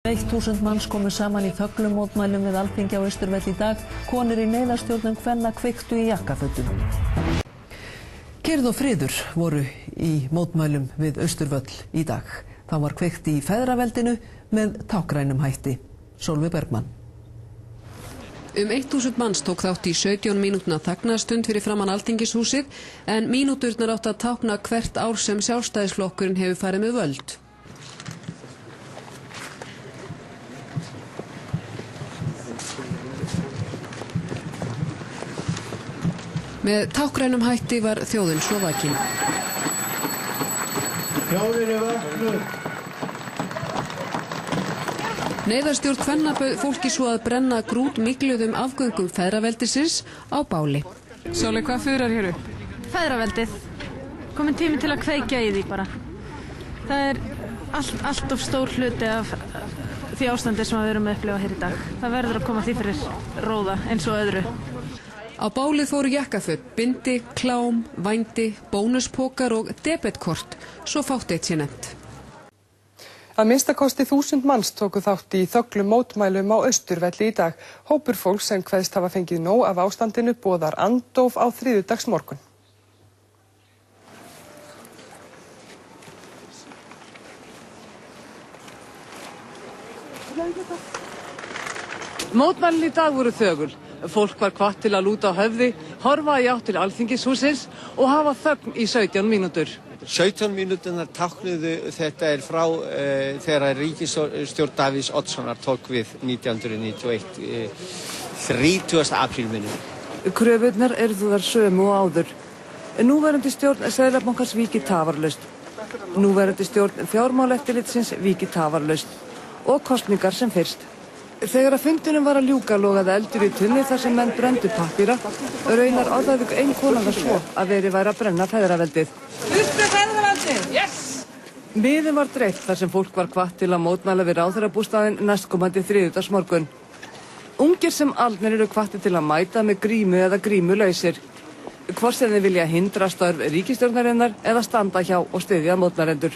1000 manns komu saman í þögglum mótmælum við Alþingi á Austurvelli í dag. Konur í neyðarstjórnum kvenna kveiktu í jakkafötum. Kyrrð og friður voru í mótmælum við Austurvöll í dag. Þá var kveikt í feðraveldinu með táknrænum hætti. Sólveig Bergmann. 1000 manns tók þátt í 17 mínútna þagnarstund fyrir framan Alþingishúsið, en mínúturnar átt að tákna hvert ár sem Sjálfstæðisflokkurinn hefur farið með völd. Með táknrænum hætti var þjóðin svo vakin. Þjóðin er vaknuð. Neyðarstjórn kvenna bauð fólki svo að brenna grútmygluðum afgöngum feðraveldisins á báli. Sólveig, hvað fuðrar hér upp? Feðraveldið. Kominn tími til að kveikja í því bara. Það er allt of stór hluti af því ástandi sem við erum að upplifa hér í dag. Það verður að koma því fyrir róða eins og öðru. Á bálið fóru jakkaföt, bindi, klám, vændi, bónuspokar og debetkort, svo fátt eitt sé nefnt. Að minnstakosti 1000 manns tóku þátt í þögglum mótmælum á Austurvelli í dag. Hópur fólks sem kveðst hafa fengið nóg af ástandinu boðar andóf á þriðjudagsmorgun. Mótmælin í dag voru þögul. Fólk var hvatt til að lúta á höfði, horfa í átt til Alþingishússins og hafa þögn í 17 mínútur. 17 mínúturnar táknuðu, þetta frá þegar ríkisstjórn Davíðs Oddssonar tók við 1991, 30. apríl minnum. Kröfurnar eru þar sömu og áður. Núverandi stjórn Seðlabankans víki tafarlaust. Núverandi stjórn Fjármálaeftirlitsins víki tafarlaust. Og kosningar sem fyrst. Þegar að fundinum var að ljúka logaði eldur í tunni þar sem menn brenndu pappíra. Raunar orðaði ein kona það svo að verið væri að brenna feðraveldið. Upp með feðraveldið! Yes! Miðin var dreift þar sem fólk var hvatt til að mótmæla við ráðherrabústaðinn næstkomandi þriðjudagsmorgun. Ungir sem aldnir eru hvattir til að mæta með grímu eða grímulausir. Hvort sem þeir vilja hindra störf ríkisstjórnarinnar eða standa hjá og styðja mótmælendur.